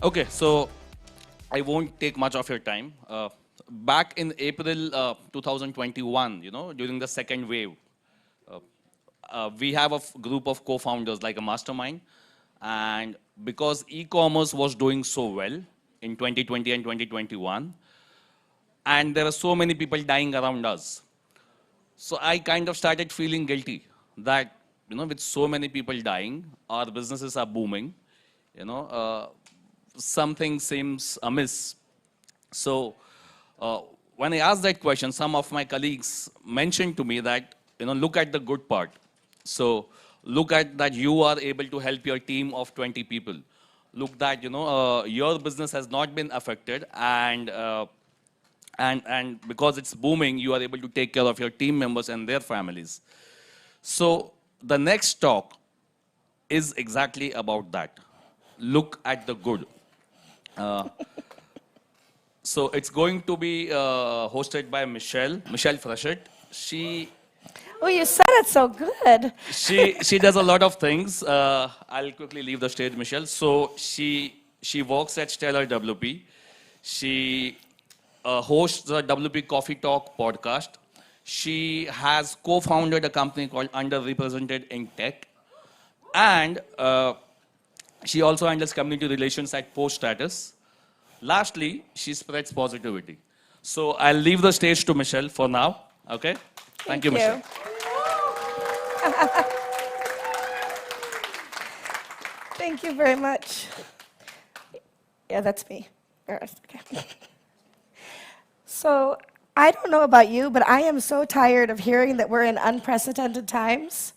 Okay, so I won't take much of your time. Back in April 2021, during the second wave, uh, we have a group of co-founders like a mastermind. And because e-commerce was doing so well in 2020 and 2021, and there are so many people dying around us, so I kind of started feeling guilty that, with so many people dying, our businesses are booming, you know, uh, something seems amiss. So uh, when I asked that question, some of my colleagues mentioned to me that, look at the good part. So look at that you are able to help your team of 20 people. Look that, your business has not been affected, and because it's booming, you are able to take care of your team members and their families. So the next talk is exactly about that. Look at the good. Uh, so it's going to be hosted by Michelle Frechette. She Oh, you said it so good. she does a lot of things. I'll quickly leave the stage, Michelle. So she works at Stellar WP. She hosts the WP Coffee Talk podcast. She has co-founded a company called Underrepresented in Tech, and she also handles community relations at Post Status. Lastly, she spreads positivity. So I'll leave the stage to Michelle for now. Okay? Thank you, Michelle. Thank you very much. Yeah, that's me. Okay. So I don't know about you, but I am so tired of hearing that we're in unprecedented times.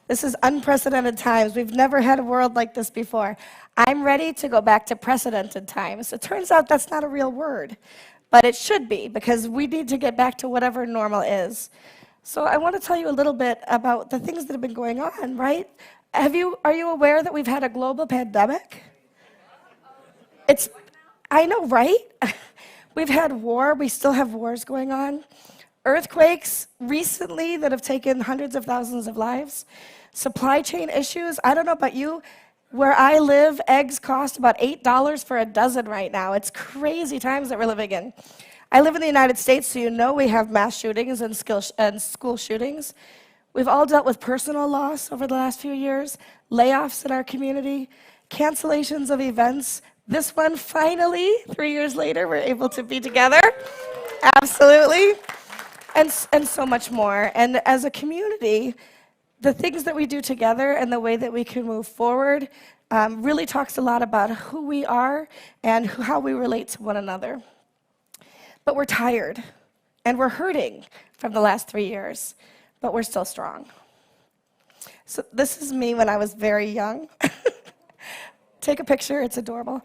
This is unprecedented times. We've never had a world like this before. I'm ready to go back to precedented times. It turns out that's not a real word, but it should be, because we need to get back to whatever normal is. So I want to tell you a little bit about the things that have been going on, right? Are you aware that we've had a global pandemic? I know, right? We've had war, we still have wars going on. Earthquakes recently that have taken hundreds of thousands of lives. Supply chain issues. I don't know about you, where I live, eggs cost about $8 for a dozen right now. It's crazy times that we're living in. I live in the United States, so you know we have mass shootings and school shootings. We've all dealt with personal loss over the last few years, layoffs in our community, cancellations of events. This one, finally, 3 years later, we're able to be together. Absolutely. And so much more. And as a community, the things that we do together and the way that we can move forward really talks a lot about who we are and how we relate to one another. But we're tired, and we're hurting from the last 3 years, but we're still strong. So this is me when I was very young. Take a picture, it's adorable.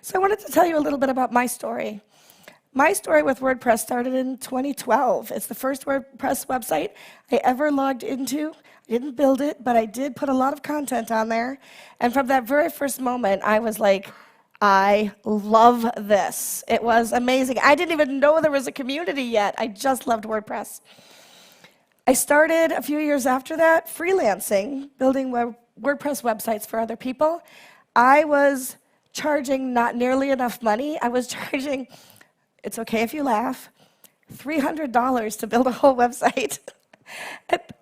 So I wanted to tell you a little bit about my story. My story with WordPress started in 2012. It's the first WordPress website I ever logged into. I didn't build it, but I did put a lot of content on there. And from that very first moment, I was like, I love this. It was amazing. I didn't even know there was a community yet. I just loved WordPress. I started a few years after that freelancing, building WordPress websites for other people. I was charging not nearly enough money. I was charging, it's okay if you laugh, $300 to build a whole website.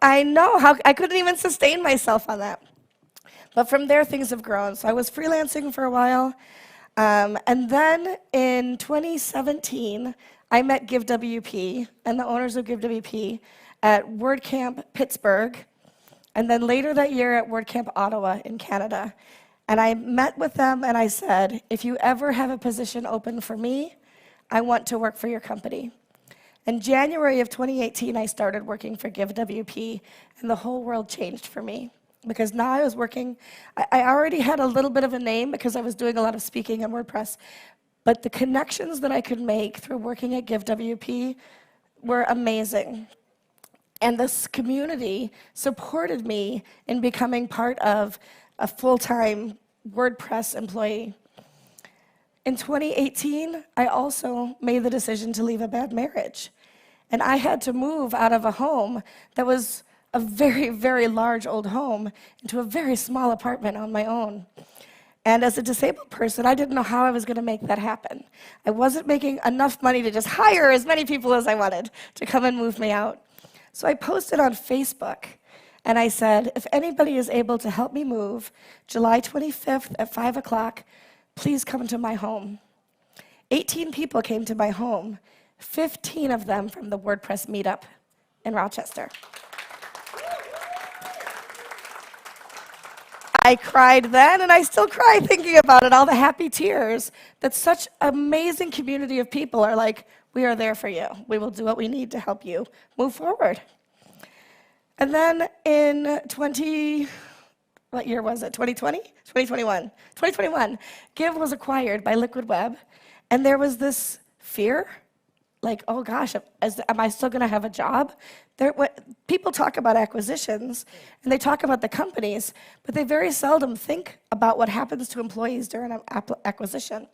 I know how I couldn't even sustain myself on that. But from there, things have grown. So I was freelancing for a while. And then in 2017, I met GiveWP and the owners of GiveWP at WordCamp Pittsburgh, and then later that year at WordCamp Ottawa in Canada. And I met with them and I said, if you ever have a position open for me, I want to work for your company. In January of 2018, I started working for GiveWP, and the whole world changed for me. Because now I was working, I already had a little bit of a name because I was doing a lot of speaking on WordPress, but the connections that I could make through working at GiveWP were amazing. And this community supported me in becoming part of a full-time WordPress employee. In 2018, I also made the decision to leave a bad marriage. And I had to move out of a home that was a very, very large old home into a very small apartment on my own. And as a disabled person, I didn't know how I was going to make that happen. I wasn't making enough money to just hire as many people as I wanted to come and move me out. So I posted on Facebook, and I said, if anybody is able to help me move, July 25th at 5 o'clock, please come to my home. 18 people came to my home, 15 of them from the WordPress meetup in Rochester. I cried then, and I still cry thinking about it, all the happy tears that such amazing community of people are like, we are there for you. We will do what we need to help you move forward. And then in what year was it, 2020? 2021. 2021, Give was acquired by Liquid Web, and there was this fear, like, oh gosh, am I still gonna have a job? People talk about acquisitions, and they talk about the companies, but they very seldom think about what happens to employees during an acquisition.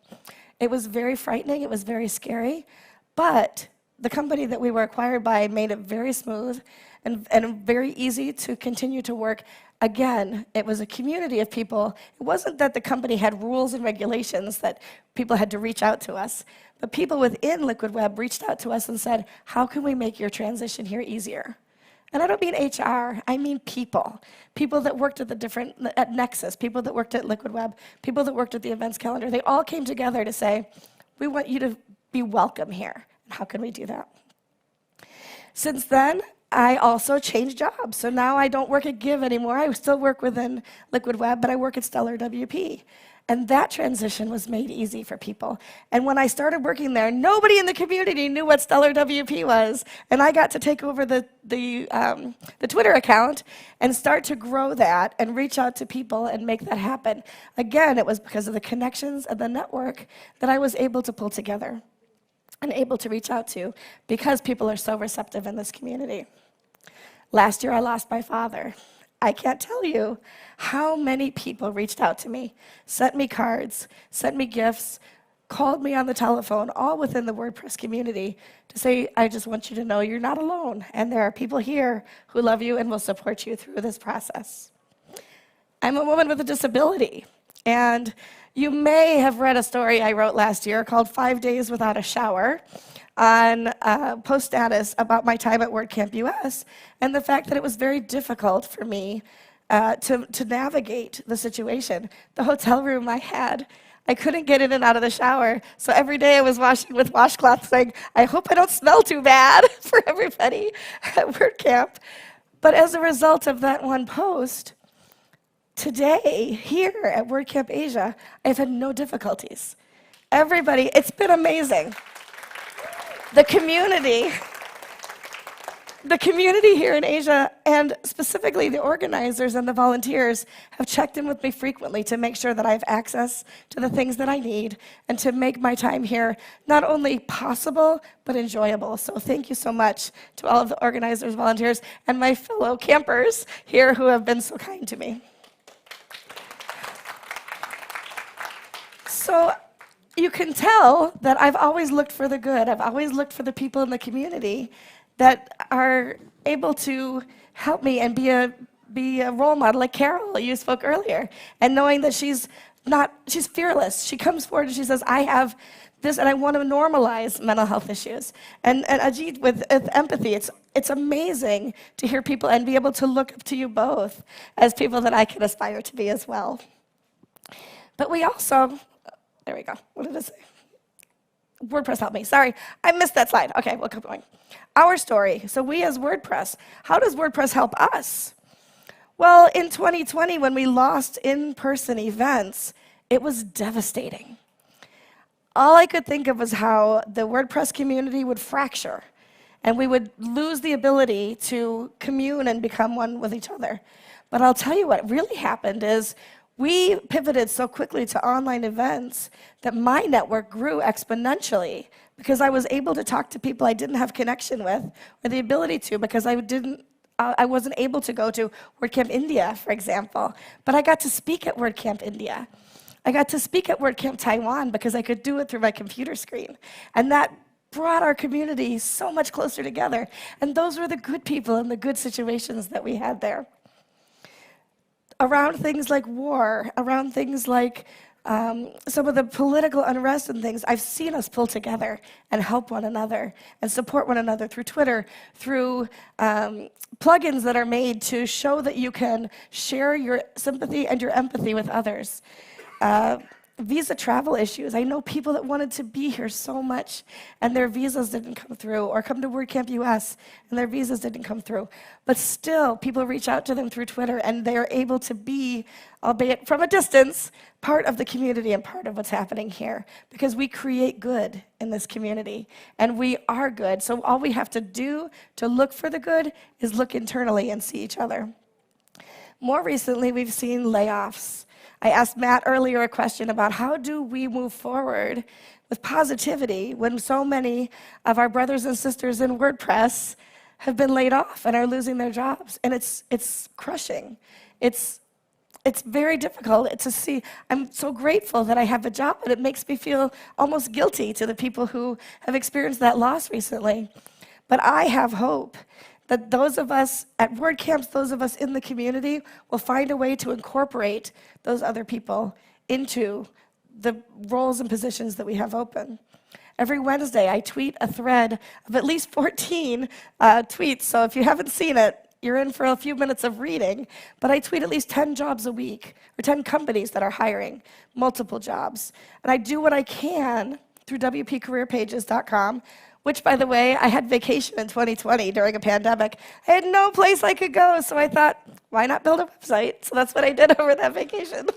It was very frightening, it was very scary, but the company that we were acquired by made it very smooth and very easy to continue to work. Again, it was a community of people. It wasn't that the company had rules and regulations that people had to reach out to us, but people within Liquid Web reached out to us and said, how can we make your transition here easier? And I don't mean HR, I mean people. People that worked at Nexus, people that worked at Liquid Web, people that worked at the events calendar. They all came together to say, we want you to be welcome here. And how can we do that? Since then, I also changed jobs. So now I don't work at Give anymore. I still work within Liquid Web, but I work at Stellar WP. And that transition was made easy for people. And when I started working there, nobody in the community knew what Stellar WP was. And I got to take over the Twitter account and start to grow that and reach out to people and make that happen. Again, it was because of the connections and the network that I was able to pull together and able to reach out to because people are so receptive in this community. Last year, I lost my father. I can't tell you how many people reached out to me, sent me cards, sent me gifts, called me on the telephone, all within the WordPress community to say, I just want you to know you're not alone, and there are people here who love you and will support you through this process. I'm a woman with a disability, and you may have read a story I wrote last year called 5 Days Without a Shower on post status about my time at WordCamp US and the fact that it was very difficult for me to navigate the situation. The hotel room I had, I couldn't get in and out of the shower, so every day I was washing with washcloths saying, I hope I don't smell too bad for everybody at WordCamp. But as a result of that one post, today, here at WordCamp Asia, I've had no difficulties. Everybody, it's been amazing. The community here in Asia, and specifically the organizers and the volunteers, have checked in with me frequently to make sure that I have access to the things that I need and to make my time here not only possible, but enjoyable. So thank you so much to all of the organizers, volunteers, and my fellow campers here who have been so kind to me. So you can tell that I've always looked for the good. I've always looked for the people in the community that are able to help me and be a role model, like Carol, you spoke earlier, and knowing that she's fearless. She comes forward and she says, I have this, and I want to normalize mental health issues. And Ajit, with empathy, it's amazing to hear people and be able to look up to you both as people that I can aspire to be as well. But we also, there we go. What did it say? WordPress help me. Sorry, I missed that slide. Okay, we'll keep going. Our story. So we as WordPress, how does WordPress help us? Well, in 2020, when we lost in-person events, it was devastating. All I could think of was how the WordPress community would fracture, and we would lose the ability to commune and become one with each other. But I'll tell you what really happened is we pivoted so quickly to online events that my network grew exponentially because I was able to talk to people I didn't have connection with or the ability to because I wasn't able to go to WordCamp India, for example. But I got to speak at WordCamp India. I got to speak at WordCamp Taiwan because I could do it through my computer screen. And that brought our community so much closer together. And those were the good people and the good situations that we had there. around things like war, around things like some of the political unrest and things, I've seen us pull together and help one another and support one another through Twitter, through plugins that are made to show that you can share your sympathy and your empathy with others. Visa travel issues. I know people that wanted to be here so much and their visas didn't come through, or come to WordCamp US and their visas didn't come through. But still, people reach out to them through Twitter and they're able to be, albeit from a distance, part of the community and part of what's happening here. Because we create good in this community and we are good. So all we have to do to look for the good is look internally and see each other. More recently, we've seen layoffs. I asked Matt earlier a question about how do we move forward with positivity when so many of our brothers and sisters in WordPress have been laid off and are losing their jobs. And it's crushing. It's very difficult to see. I'm so grateful that I have a job, but it makes me feel almost guilty to the people who have experienced that loss recently. But I have hope that those of us at WordCamps, those of us in the community, will find a way to incorporate those other people into the roles and positions that we have open. Every Wednesday, I tweet a thread of at least 14 tweets, so if you haven't seen it, you're in for a few minutes of reading, but I tweet at least 10 jobs a week, or 10 companies that are hiring multiple jobs. And I do what I can through wpcareerpages.com, which, by the way, I had vacation in 2020 during a pandemic. I had no place I could go, so I thought, why not build a website? So that's what I did over that vacation.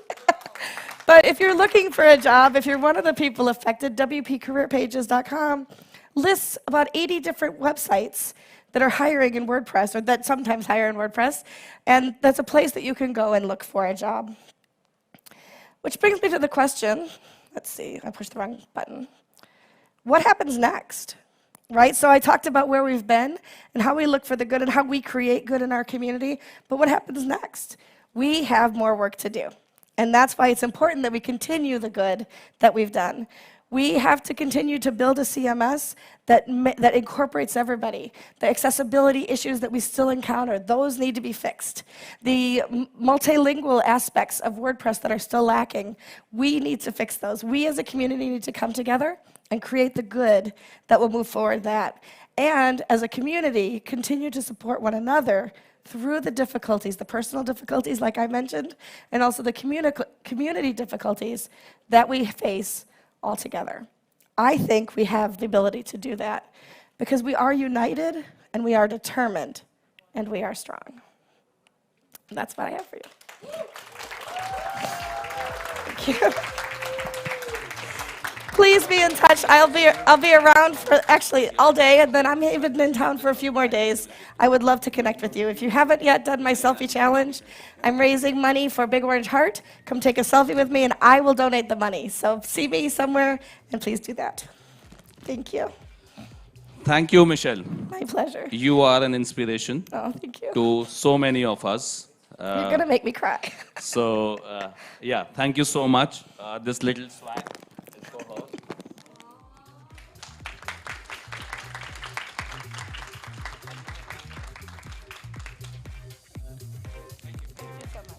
But if you're looking for a job, if you're one of the people affected, wpcareerpages.com lists about 80 different websites that are hiring in WordPress, or that sometimes hire in WordPress, and that's a place that you can go and look for a job. Which brings me to the question, let's see, I pushed the wrong button. What happens next? Right, so I talked about where we've been and how we look for the good and how we create good in our community, but what happens next? We have more work to do, and that's why it's important that we continue the good that we've done. We have to continue to build a CMS that incorporates everybody. The accessibility issues that we still encounter, those need to be fixed. The multilingual aspects of WordPress that are still lacking, we need to fix those. We as a community need to come together and create the good that will move forward that. And as a community, continue to support one another through the difficulties, the personal difficulties like I mentioned, and also the community difficulties that we face all together. I think we have the ability to do that because we are united and we are determined and we are strong. And that's what I have for you. Thank you. Please be in touch. I'll be around for actually all day, and then I'm even in town for a few more days. I would love to connect with you. If you haven't yet done my selfie challenge, I'm raising money for Big Orange Heart. Come take a selfie with me, and I will donate the money. So see me somewhere, and please do that. Thank you. Thank you, Michelle. My pleasure. You are an inspiration Thank you. to so many of us. You're going to make me cry. Yeah, thank you so much. This little swag.